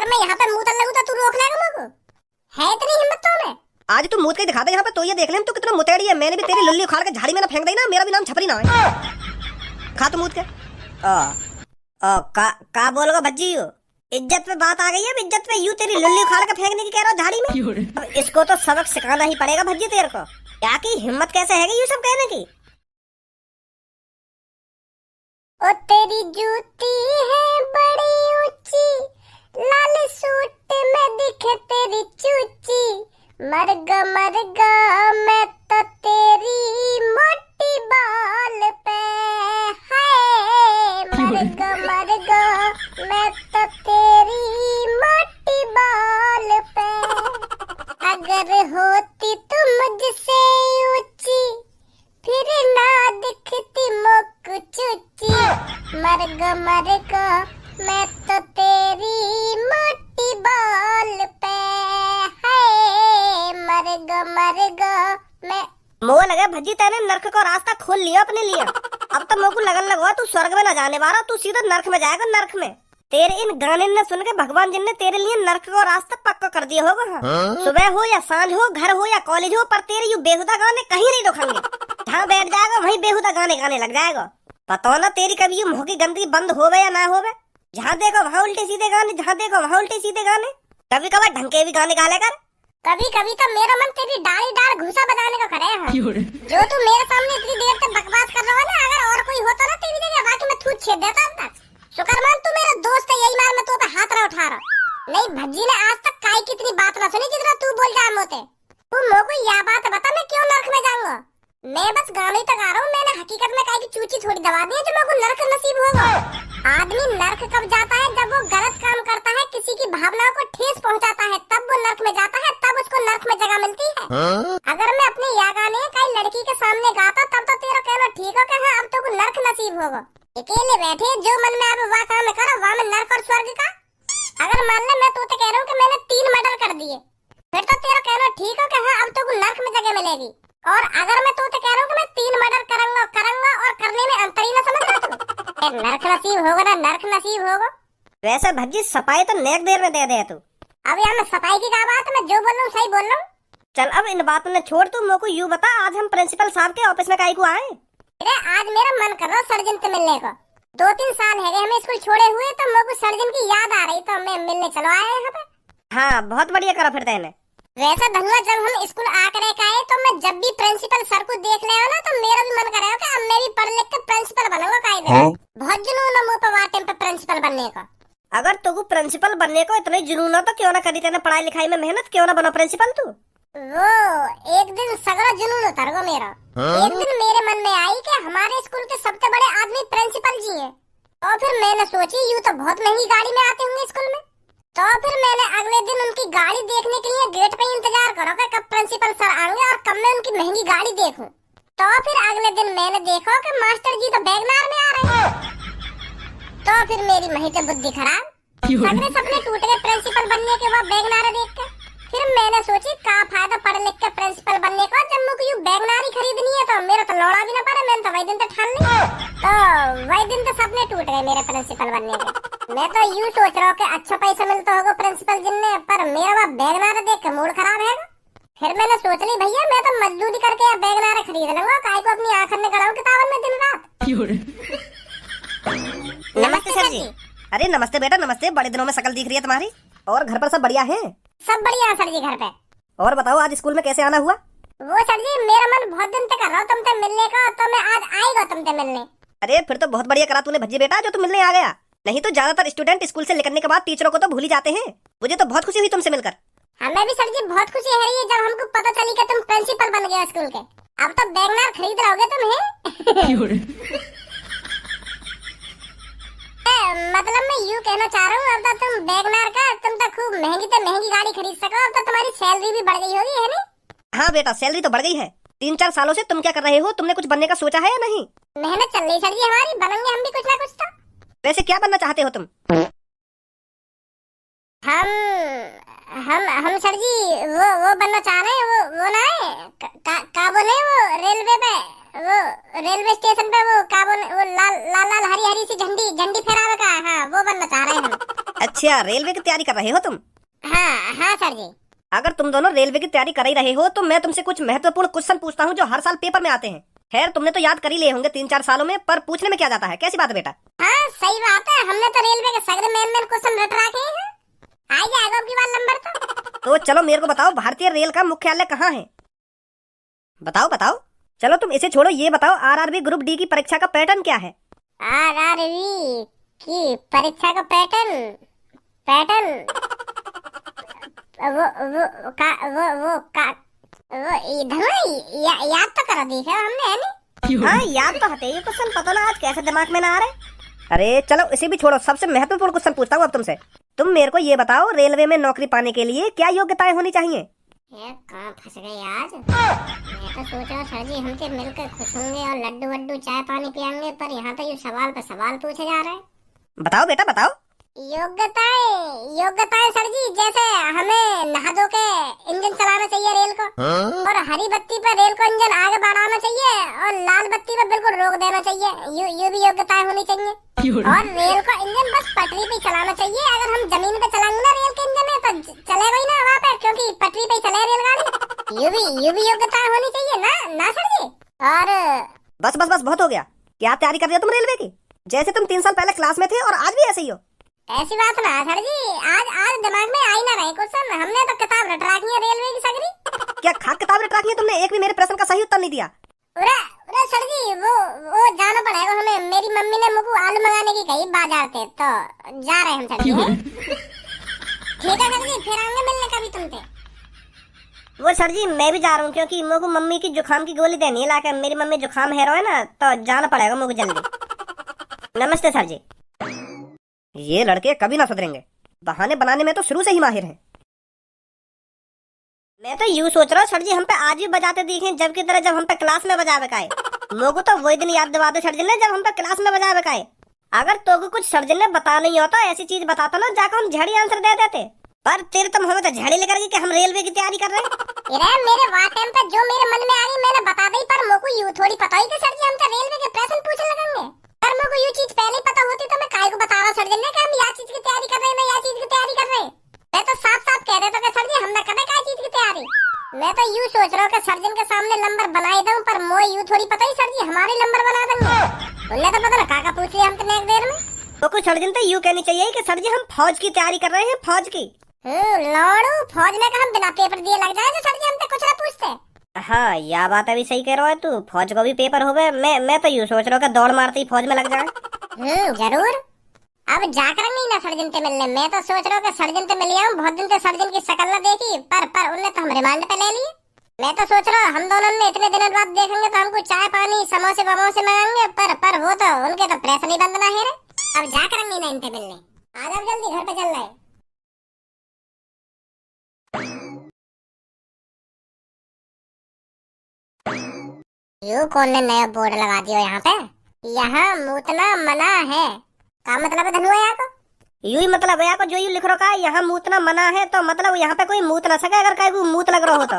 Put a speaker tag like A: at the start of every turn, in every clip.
A: अगर मैं यहाँ पे मुंह तल लगूं तो तू रोक लेगा मुझको? है इतनी हिम्मत तो में?
B: आज तू मूत के दिखा दे यहाँ पे, तो ये देख ले तू कितना मुतेड़ी है। मैंने भी तेरी लुल्ली उखाड़ के झाड़ी में ना फेंक दी ना, मेरा भी नाम छपरी ना है। खा तू मूत के। का बोलोगे भज्जी? इज्जत पे बात आ गई है, इज्जत पे यूं तेरी लुल्ली उखाड़ के फेंकने की कह रहा हूँ झाड़ी में। अब इसको तो सबक सिखाना ही पड़ेगा भज्जी तेरे को। क्या की हिम्मत कैसे है ये सब कहने की?
A: ओ तेरी जूती है बड़ी ऊंची, लाल सूट में दिखे तेरी चूची, मरगा मैं तो तेरी मोटी बाल पे, हाय मरगा मैं तो तेरी मोटी बाल पे, अगर होती तुम मुझसे ऊंची फिर ना दिखती मुक चुची, मरगा मैं तो तेरी मोटी बाल पे, हाय मरगा मैं।
B: मोह लगे भज्जी तेरे नरक को रास्ता खोल लिया अपने लिए। अब तो मोह को लगन लगवा तू स्वर्ग में ना जाने वाला, तू सीधा नरक में जाएगा, नरक में। तेरे इन गाने ने सुन के भगवान जी ने तेरे लिए नरक को रास्ता पक्का कर दिया होगा। हाँ? सुबह हो या सांझ हो, घर हो या कॉलेज हो, पर तेरे यू बेहुदा गाने कहीं नहीं रुकेंगे। जहाँ बैठ जाएगा वहीं बेहुदा गाने गाने लग जाएगा। पता ना तेरी कभी ये मुंह की गंदगी बंद होवे या ना होवे। जहाँ देखो वहाँ उल्टे सीधे गाने, जहाँ देखो वहाँ उल्टे सीधे गाने। कभी कभार ढंग के भी गाने गा ले कर।
A: कभी कभी तो मेरा मन तेरी डाल घुसा बजाने को करे है। जो तू मेरे सामने इतनी देर तक बकवास कर रहा है ना, अगर और कोई होता ना तेरी जगह बाकी मैं थूत छेद देता अब तक। शुक्रमान तू मेरा दोस्त है, यही मार मैं तो पे हाथ ना उठा रहा। नहीं भज्जी ने आज तक काय कितनी बात ना सुनी जितना तू बोल जा मोते। तू मोको यह बात बता मैं क्यों नरक में जाऊंगा? मैं बस गाने तक आ रहा हूँ, मैंने हकीकत में काय की चूची थोड़ी दबा दी है जो मेरे को नरक नसीब होगा। आदमी नरक कब जाता है? जब वो गलत काम करता है, किसी की भावनाओं को ठेस पहुंचाता है, तब वो नरक में जाता है, तब उसको नरक में जगह मिलती है। अगर मैं अपने या गाने कई लड़की के सामने गाता तब तो तेरा कहना ठीक हो कि हाँ अब तो को नरक नसीब होगा। अकेले बैठे जो मन में आवे वह काम करो, वहाँ में नरक और स्वर्ग का। अगर मान ले मैं तो कह रहा हूँ कि मैंने 3 मर्डर कर दिए, फिर तो तेरा कहना ठीक हो कि हाँ अब तो को नरक में जगह मिलेगी। और अगर मैं तो कह रहा हूँ कि मैं 3 मर्डर करूंगा और करने में अंतर ही ना समझ रहा तू। नरक नसीब होगा ना, नरक नसीब होगा।
B: वैसे भज्जी सफाई तो नेक देर में दे दे तू।
A: अब यहाँ में सफाई की क्या बात है? मैं जो बोल रहा हूँ सही बोल रहा हूँ।
B: चल अब इन बातों ने छोड़, तू मेरे को यूं बता आज हम प्रिंसिपल साहब के ऑफिस में काहे को आए?
A: अरे आज मेरा मन कर रहा सर्जन से मिलने को। 2-3 साल है हमें स्कूल छोड़े हुए, तो मेरे को सर्जन की याद आ रही, तो मैं मिलने चलो आए यहाँ पे।
B: हाँ बहुत बढ़िया करा फिर तेने।
A: वैसे धनुआ जब हम स्कूल आकर आए तो मैं जब भी प्रिंसिपल सर को देख ले ना तो मेरा भी मन करे कि अब मैं भी पढ़ लिख के प्रिंसिपल बनूंगा कायदे। हाँ? बहुत जुनून है मुझ पे वहाँ टाइम पे प्रिंसिपल बनने का।
B: अगर तुझको प्रिंसिपल बनने को इतना जुनून हो तो क्यों ना करी तेने पढ़ाई लिखाई में मेहनत, क्यों ना बनो प्रिंसिपल तू?
A: वो एक दिन सगरा जुनून उतर गो मेरा। एक दिन मेरे मन में आई कि हमारे स्कूल के सबसे बड़े आदमी प्रिंसिपल जी हैं। और फिर मैंने सोची यूँ तो बहुत महंगी गाड़ी में आते होंगे स्कूल में, तो फिर मैंने अगले दिन उनकी गाड़ी देखने के लिए गेट पे इंतजार करो कि कब प्रिंसिपल सर आएंगे और कब मैं उनकी महंगी गाड़ी देखूं। तो फिर अगले दिन मैंने देखा कि मास्टर जी तो बैगनार में आ रहे हैं। तो फिर मेरी मही की बुद्धि खराब, सपने टूट गए प्रिंसिपल बनने के बाद बैगनार देख के। फिर मैंने सोची का फायदा पढ़ लिख के प्रिंसिपल बनने का, जब मुझे यूँ बैगनारी खरीदनी है तो मेरा तो लौड़ा भी ना पड़े। मैंने तो वही दिन तो ठान लिया, तो वही दिन तो सपने टूट गए मेरे प्रिंसिपल बनने के। मैं तो यूँ सोच रहा हूँ कि अच्छा पैसा मिलता होगा प्रिंसिपल जिनने, पर मेरा वह बैगनार देख के मूड खराब है। फिर मैंने सोच ली भैया मैं तो मजदूरी करके या बैगनार खरीद लूंगा, काय को अपनी आंखों में गड़ाऊं किताबों में दिन रात।
B: नमस्ते सर जी। अरे नमस्ते बेटा नमस्ते, बड़े दिनों में शकल दिख रही है तुम्हारी। और घर पर सब बढ़िया है?
A: सब बढ़िया सर जी घर पे।
B: और बताओ आज स्कूल में कैसे आना हुआ?
A: वो सर जी मेरा मन बहुत दिन से कर रहा हूँ तुमसे मिलने का, तो मैं आज आएगा तुमसे मिलने।
B: अरे फिर तो बहुत बढ़िया करा तूने भज्जी बेटा जो तू मिलने आ गया। नहीं तो ज्यादातर स्टूडेंट स्कूल से निकलने के बाद टीचरों को तो भूल ही जाते हैं। मुझे तो बहुत खुशी हुई तुमसे मिलकर।
A: हमें भी सर जी बहुत खुशी है रही है जब हमको पता चली कि तुम प्रिंसिपल बन गए स्कूल के। अब तो बैगनार खरीद रहोगे तुम हैं? मतलब मैं यूँ कहना चाह रहा हूँ अब तो तुम बैगनार का तुम तो खूब महंगी से महंगी गाड़ी खरीद सको। अब तो तुम्हारी सैलरी भी बढ़ गई होगी है नहीं?
B: हाँ बेटा सैलरी तो बढ़ गई है। 3-4 सालों से तुम क्या कर रहे हो? तुमने कुछ बनने का सोचा है या नहीं?
A: मेहनत चल रही सर जी हमारी, बनेंगे हम भी कुछ ना कुछ तो।
B: वैसे क्या बनना चाहते हो तुम?
A: हम सर जी वो बनना चाह रहे हैं। वो ना है का बोले वो रेलवे पे, वो रेलवे स्टेशन पे वो का बोले वो लाल लाल हरी हरी सी झंडी फहरावे का। हाँ वो बनना चाह रहे हैं हम।
B: अच्छा, रेलवे की तैयारी कर रहे हो तुम?
A: हाँ हाँ सर जी।
B: अगर तुम दोनों रेलवे की तैयारी कर ही रहे हो तो मैं तुमसे कुछ महत्वपूर्ण क्वेश्चन पूछता हूँ जो हर साल पेपर में आते हैं। खैर तुमने तो याद कर ही लिए होंगे 3-4 सालों में, पर पूछने में क्या जाता है, कैसी बात है बेटा?
A: हाँ सही बात है, हमने तो रेलवे के सगरे मेन क्वेश्चन रट रखे हैं। आ जाएगा अब की बार नंबर
B: तो चलो मेरे को बताओ, भारतीय रेल का मुख्यालय कहाँ है? बताओ बताओ। चलो तुम इसे छोड़ो, ये बताओ आरआरबी ग्रुप डी की परीक्षा का पैटर्न क्या है?
A: आरआरबी की परीक्षा का पैटर्न पैटर्न वो इधर याद तो करा दी है हमने, है नहीं?
B: हाँ याद तो हटे, ये क्वेश्चन पता ना आज कैसे दिमाग में ना आ रहे। अरे चलो इसे भी छोड़ो, सबसे महत्वपूर्ण क्वेश्चन पूछता हूँ अब तुमसे। तुम मेरे को ये बताओ, रेलवे में नौकरी पाने के लिए क्या योग्यताएं होनी चाहिए?
A: ये कहाँ फंस गए आज। मैं तो सोच रहा सर जी हमसे मिलकर खुश होंगे और लड्डू वड्डू चाय पानी पियेंगे, पर यहाँ तो ये सवाल पे सवाल पूछे जा रहे हैं।
B: बताओ बेटा बताओ।
A: योग्यताएं सर जी, जैसे हमें नहा धो के इंजन चलाना चाहिए रेल को, और हरी बत्ती पर रेल को इंजन आगे बढ़ाना चाहिए, और लाल बत्ती पर बिल्कुल रोक देना चाहिए। ये भी योग्यताएं होनी चाहिए। और रेल को इंजन बस पटरी पे चलाना चाहिए। अगर हम जमीन पे चलाएंगे ना रेल के इंजन में तो चलेगा ही ना वहाँ पे, क्योंकि पटरी पे चले रेलगाड़ी। ये भी योग्यताएं होनी चाहिए ना सर जी। और
B: बस बस बस बहुत हो गया। क्या तैयारी कर रहे हो तुम रेलवे की? जैसे तुम 3 साल पहले क्लास में थे और आज भी ऐसे ही हो।
A: ऐसी बात ना सर जी, आज दिमाग में आई ना रहे क्वेश्चन। हमने तो किताब रट रखी है रेलवे की सगरी।
B: क्या खाक किताब रट रखी है तुमने? एक भी मेरे प्रश्न का सही उत्तर नहीं दिया।
A: अरे सर जी वो जाना पड़ेगा हमें। मेरी मम्मी ने मुझको आलू मंगाने की कही बाजार से, तो जा रहे हम सर जी। ठीक है सर जी, फिर आएंगे मिलने कभी तुमसे।
B: वो सर जी मैं भी जा रहा हूँ, क्योंकि मुझको मम्मी की जुकाम की गोली देनी है लाके। मेरी मम्मी जुकाम है रो है ना, तो जाना पड़ेगा मुझको जल्दी। नमस्ते सर जी। ये लड़के कभी ना सुधरेंगे, बहाने बनाने में तो शुरू से ही माहिर हैं। मैं तो यूँ सोच रहा हूँ सर जी हम पे आज भी बजाते दिखे जबकि तरह जब हम पे क्लास में बजा बकाए। लोगों तो वही दिन याद दिवा दो सर जी ने जब हम पे क्लास में बजा बकाए। अगर तो को कुछ सर जी ने बता नहीं होता, ऐसी चीज बताता ना, जाकर हम झड़ी आंसर दे देते। पर तेरे तुम हमें तो झड़ी लेकर कि हम रेलवे की तैयारी कर रहे हैं।
A: मेरे वाह टाइम पे जो मेरे मन में आ रही मैंने बता दी, पर मुझको यूँ थोड़ी पता ही कि सर जी हम तो रेलवे के प्रश्न पूछने लगेंगे। पर मुझको ये चीज पहले ही पता होती तो मैं काहे को बता रहा सर जी ने कि हम या चीज की तैयारी कर रहे हैं, या चीज की तैयारी कर रहे हैं। मैं तो साफ साफ कह देता कि सर जी हम न करें काय चीज की तैयारी। मैं तो यूँ सोच रहा हूँ कि सर्जन के सामने नंबर बनाए दूं, पर मोए यूँ थोड़ी पता ही सर जी हमारे नंबर बना देंगे। उन्हें तो पता ना काका पूछ लिया हम तो एक देर में।
B: तो कुछ सर्जन तो यूँ कहनी चाहिए कि सर जी हम फौज की तैयारी कर रहे हैं, फौज की।
A: लौड़ू फौज में हम बिना पेपर दिए लग जाए तो सर जी हमसे कुछ ना पूछते।
B: हाँ यह बात अभी सही कह रहा है तू, फौज को भी पेपर हो गए। मैं तो यूँ सोच रहा हूँ कि दौड़ मारते ही फौज में लग जाए।
A: जरूर। अब जाकर नहीं ना सर्जन से मिलने। मैं तो सोच रहा हूँ कि सर्जन से मिल आऊं। बहुत दिन से सर्जन की शक्ल न देखी, पर उन्हें तो हम रिमांड पे ले लिए। मैं तो सोच रहा हूँ हम दोनों ने इतने दिनों बाद देखेंगे तो हमको चाय पानी समोसे वमोसे मांगेंगे, पर वो तो उनके तो प्रेस नहीं बंद ना है रे। अब जाकर नहीं ना इनसे मिलने। आ जाओ जल्दी, घर पे चल रहे। यू कौन ने नया बोर्ड लगा दिया यहाँ पे? यहाँ मूतना मना है। क्या मतलब है धनुआ यहाँ को?
B: यू ही मतलब है को जो यू लिख रखा है यहाँ मूतना मना है, तो मतलब यहाँ पे कोई मूत ना सके अगर कहीं को मूत लग रहा हो तो।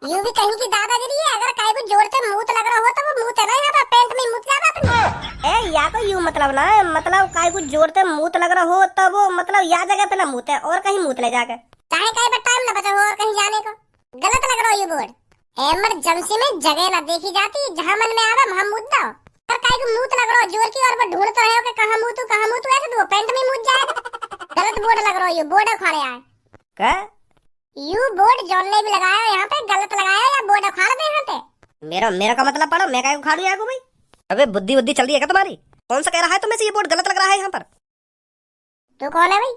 A: यू भी कहीं की दादागिरी है। अगर कहीं को जोर से मूत लग रहा हो तो वो मूत है ना, यहाँ पे पेंट में मूत जाता अपनी।
B: ए या को यू मतलब ना है, मतलब कहीं को जोर से मूत लग रहा हो तो वो मतलब या जगह पे ना मूत है और कहीं मूत ले जाके।
A: चाहे कहीं पर टाइम ना बचा हो और कहीं जाने को। गलत लग रहा हो ये बोर्ड। इमरजेंसी में जगह ना देखी जाती, जहाँ मन में आवे वहाँ मूत दो। पर कहीं को मूत लग रहा हो जोर की और वो ढूंढ तो है कि कहाँ मूतू ऐसे तो वो पेंट में मूत जाएगा। गलत बोर्ड लग रहा हो, ये बोर्ड उखाड़े आए।
B: क्या?
A: यू बोर्ड जॉन ने भी लगाया यहाँ पे, गलत लगाया या बोर्ड उखाड़ दे यहाँ पे।
B: मेरा का मतलब पढ़ो, मैं क्या उखाड़ू यहाँ को भाई? अबे बुद्धि चल रही है क्या तुम्हारी? कौन सा कह रहा है तुम्हें से ये बोर्ड गलत लग रहा है यहाँ पर?
A: तू कौन है भाई?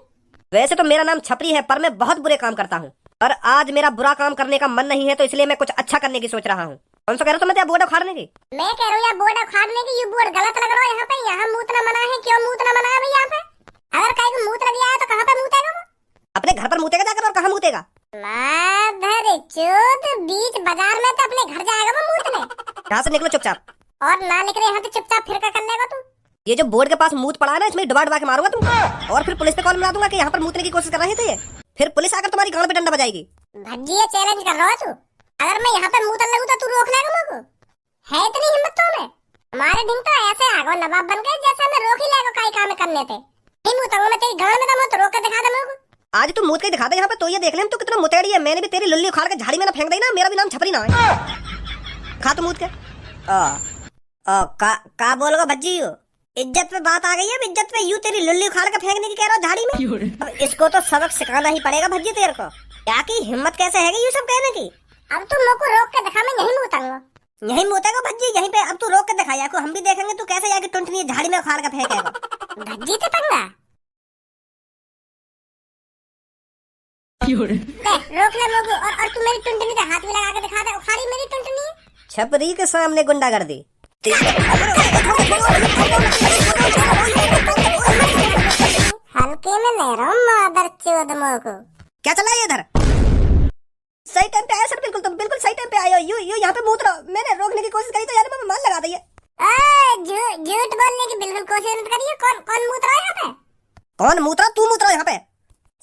B: वैसे तो मेरा नाम छपरी है, पर मैं बहुत बुरे काम करता हूँ। पर आज मेरा बुरा काम करने का मन नहीं है, तो इसलिए मैं कुछ अच्छा करने की सोच रहा हूँ। कौन सा कह रहा तुम्हें बोर्ड उखाड़ने की?
A: मैं कह रहा हूँ यार बोर्ड उखाड़ने की। ये बोर्ड गलत लग रहा है यहाँ पे। यहाँ मूतना मना है। क्यों मूतना मना है भाई यहाँ पे? अगर कहीं को मूत लग गया है तो कहाँ पे मूतेगा वो?
B: अपने घर पर मूतेगा जाकर, और कहाँ मूतेगा?
A: माधर चोद, बीच बाजार में तो अपने घर जाएगा वो मूतने।
B: यहाँ से निकलो चुपचाप।
A: और ना निकले यहाँ से चुपचाप फिर क्या कर लेगा तू?
B: ये जो बोर्ड के पास मूत पड़ा है ना, इसमें डुबा के मारूंगा तुमको, और फिर पुलिस पे कॉल मिला दूंगा कि यहाँ पर मूतने की कोशिश कर रहे थे। फिर पुलिस आकर तुम्हारी गांड पे डंडा बजाएगी।
A: भज्जिया चैलेंज कर रहा है तू। अगर मैं यहाँ पे मूतन लगूं तो तू रोक लेगा मुझको? है इतनी हिम्मत तो में? हमारे दिन तो ऐसे आगो नवाब बन गए जैसे हमें रोक ही लेगा कई काम करने थे। मुतंगा मैं तेरी गांड में दम हो तो रोक के दिखा दे मेरे को।
B: आज तू मूत के दिखा दे यहाँ पे, तो ये देख ले हम तू कितना मुतेड़ी है। मैंने भी तेरी लुल्ली उखाड़ के झाड़ी में ना फेंक दी ना, मेरा भी नाम छपरी ना है। खा तो मूत के। का बोलोगे भज्जी हो? इज्जत पे बात आ गई है, इज्जत पे। यूं तेरी लुल्ली उखाड़ के फेंकने की कह रहा हो झाड़ी में? अब इसको तो सबक सिखाना ही पड़ेगा भज्जी तेरे को। क्या की हिम्मत कैसे है ये सब कहने की?
A: अब तू मेरे को रोक के दिखा, मैं यहीं मुतंगा।
B: यहीं मुतेगा भज्जी, यहीं पे। अब तू रोक के दिखाया को हम भी देखेंगे तू कैसे जाके टुंटनी झाड़ी में उखाड़ के फेंकेगा।
A: भज्जी ते पंगा रोक ले मेरे को। और तू मेरी टुंटनी पे हाथ भी लगा के दिखा दे, उखाड़ी मेरी टुंटनी।
B: छपरी के सामने गुंडागर्दी।
A: हल्के में ले रहा हूँ मादर चोद मोह को।
B: क्या चला है इधर? सही टाइम पे आया सर, बिल्कुल तुम बिल्कुल सही टाइम पे आए हो। यू यहाँ पे मूत रहो। मैंने रोकने की कोशिश करी तो यार मैं मान लगा दी है।
A: झूठ बोलने की बिल्कुल कोशिश मत करिए। कौन मूत रहा है यहाँ पे?
B: कौन मूत रहा? तू मूत रहा यहाँ पे।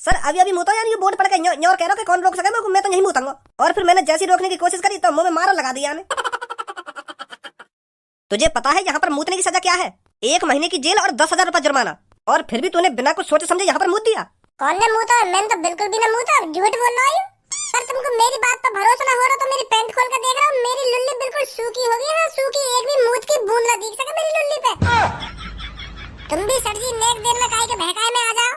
B: सर अभी मूतो यार, ये बोर्ड पड़ के न्योर कह रहा कि कौन रोक सके मैं तो नहीं मूतूंगा। और फिर मैंने जैसी रोकने की कोशिश करी तो मुंह में मारो लगा दिया ने। तुझे पता है यहाँ पर मूतने की सजा क्या है? 1 महीने की जेल और 10,000 रुपए जुर्माना। और फिर भी तूने बिना कुछ सोचे समझे यहाँ पर मूत दिया।
A: कौन ने मूता? मैंने तो बिल्कुल भी ना मूता। झूठ बोल रहा हूँ। सर तुमको मेरी बात पर भरोसा ना हो रहा तो मेरी पैंट खोल कर देख रहा हूँ। मेरी लुल्ली बिल्कुल सूखी हो गई है, सूखी। एक भी मूत की बूंद ना दिख सके मेरी लुल्ली पे। तुम भी सर जी नेक देर में काहे के बहकाए में आ जाओ।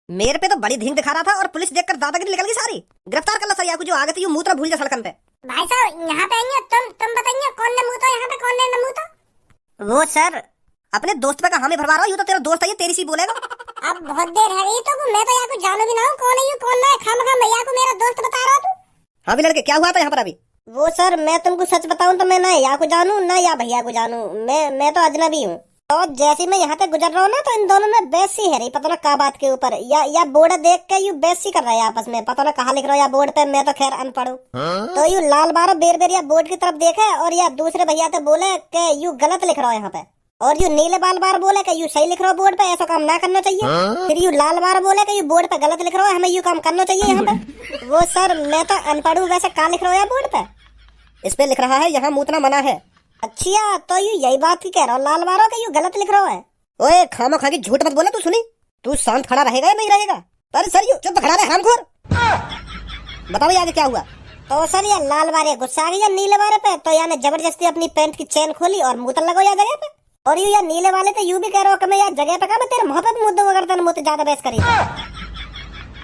B: मेरे पे तो बड़ी धींग दिखा रहा था और पुलिस देखकर दादागिरी निकल गई सारी। गिरफ्तार कर लो सर, जो आगे थे यू मूत्रा भूल जा सड़कन पे।
A: भाई साहब यहाँ पे आइए, तुम बताइए कौन ने मूता यहाँ पे, कौन ने न मूता?
B: वो सर अपने दोस्त पे का हामी भरवा रहा हूँ। यू तो तेरा दोस्त है, ये तेरी सी बोलेगा।
A: अब बहुत देर है रही तो मैं तो यहाँ को जानू भी ना हूँ कौन है यू कौन ना है। खामखा भैया को मेरा दोस्त बता रहा तू।
B: हाँ भी लड़के क्या हुआ था यहाँ पर अभी? वो सर मैं तुमको सच बताऊं तो मैं ना या को जानू ना या भैया को जानू। मैं तो अजनबी हूँ। तो जैसे मैं यहाँ पे गुजर रहा हूँ ना तो इन दोनों में बहस सी है रही, पता ना का बात के ऊपर। या बोर्ड देख के यू बहस सी कर रहा है आपस में, पता ना कहाँ लिख रहा है या बोर्ड पे। मैं तो खैर अनपढ़ हूँ। तो यू लाल बारो बेर बेर या बोर्ड की तरफ देखे और या दूसरे भैया तो बोले कि यू गलत लिख रहा है यहाँ पे। और यू नीले बाल बार बोले कि यू सही लिख रहा हो बोर्ड पे, ऐसा काम ना करना चाहिए। फिर यू लाल बार बोले कि यू बोर्ड पे गलत लिख रहा हो, हमें यू काम करना चाहिए यहाँ पे। वो सर मैं तो अनपढ़ हूँ, वैसे का लिख रहा हो यार बोर्ड पे? इस पे लिख रहा है यहाँ मूतना मना है। अच्छा तो यू यही बात की कह रहा हो लाल बारो कि यू गलत लिख रहा है? ओए खामा खा के झूठ मत बोला। तू सुनी, तू शांत खड़ा रहेगा या नहीं रहेगा? अरे सर यू चुप खड़ा रहे हरामखोर। बताओ आगे क्या हुआ? तो सर ये लाल बारे गुस्सा आ गया नीले बारे पे, तो याने जबरदस्ती अपनी पैंट की चेन खोली और मूतन लगाओ या जगह पे। और यू या नीले वाले तो यू भी कह रहा हो कि मैं यार जगह पे का मैं तेरे मुंह पे मुद्दे वगैरह मुझे ज्यादा बहस करी।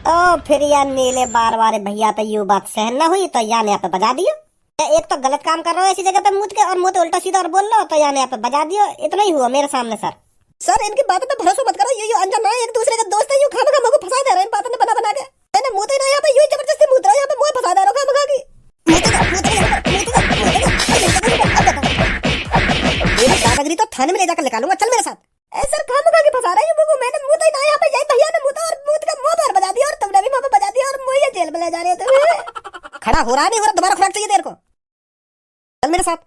B: तो फिर यार नीले बार वाले भैया पे यू बात सहन ना हुई तो याने यहाँ पे बजा दियो। एक तो गलत काम कर रहा हो ऐसी जगह पे मूत के और मुँह उल्टा सीधा और बोल लो तो याने यहाँ पे बजा दियो। इतना ही हुआ मेरे सामने सर। सर इनकी बातों पे भरोसा मत करो, ये अनजान है, एक दूसरे का दोस्त है। यू खाना खा मुझे फंसा दे रहे हैं इन बातों में बना के। मैंने मुँह ना यहाँ पे यू जबरदस्ती मूत रहा है, यहाँ पे मुँह फंसा दे रहा हूँ खा दादागिरी तो थाने में ले जाकर निकालूंगा। चल मेरे साथ। ऐसा खाम खा के फंसा रहा है मुझे। मैंने मुँह ना यहाँ पे यही भैया ने मुँह और मुँह का मुँह पर बजा दिया और तुमने भी मुँह पे बजा दिया और मुझे जेल में ले जा रहे हो। खड़ा हो रहा नहीं हो रहा, दोबारा खुराक चाहिए तेरे को। चल मेरे साथ।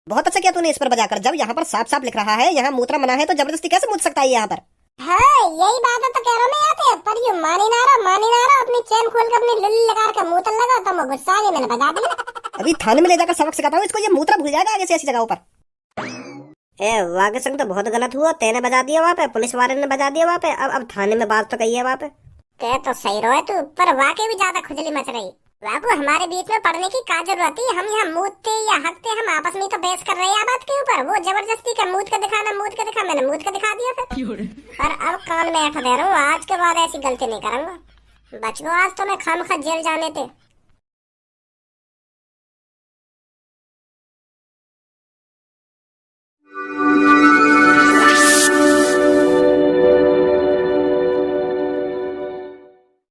B: बहुत अच्छा किया तूने इस पर बजाकर, जब यहाँ पर साफ साफ लिख रहा है यहाँ मूत्रा मना है तो जबरदस्ती कैसे मूत सकता है यहाँ पर?
A: हाँ यही बात है तो कह रहा हूँ मैं यहाँ पे। पर यू मानी ना रहा। अपनी चेन खोल कर अपनी लुल्ली लगा कर मूतन लगा तो मैं गुस्सा आ गया, मैंने बजा दिया।
B: अभी थाने में ले जाकर सबक सिखाता हूँ इसको, ये मूत्रा भूल जाएगा आगे से ऐसी जगहों पर। वागे संग तो बहुत गलत हुआ, तेने बजा दिया वहाँ पे, पुलिस वाले ने बजा दिया वहाँ पे। अब थाने में बात तो कही है वहाँ पे।
A: कह तो सही रहो तू, पर वाकई भी ज्यादा खुजली मच रही। वाकू हमारे बीच में पढ़ने की क्या जरूरत थी? हम यहाँ मूतते या हकते, हम आपस में तो बहस कर रहे हैं बात के ऊपर। वो जबरदस्ती का मूत का दिखा, मैंने मूत का दिखा दिया फिर। और अब कान में ऐठ दे रहा हूँ, आज के बाद ऐसी गलती नहीं करूंगा। बच गो आज तो मैं खामखा जेल जाने थे।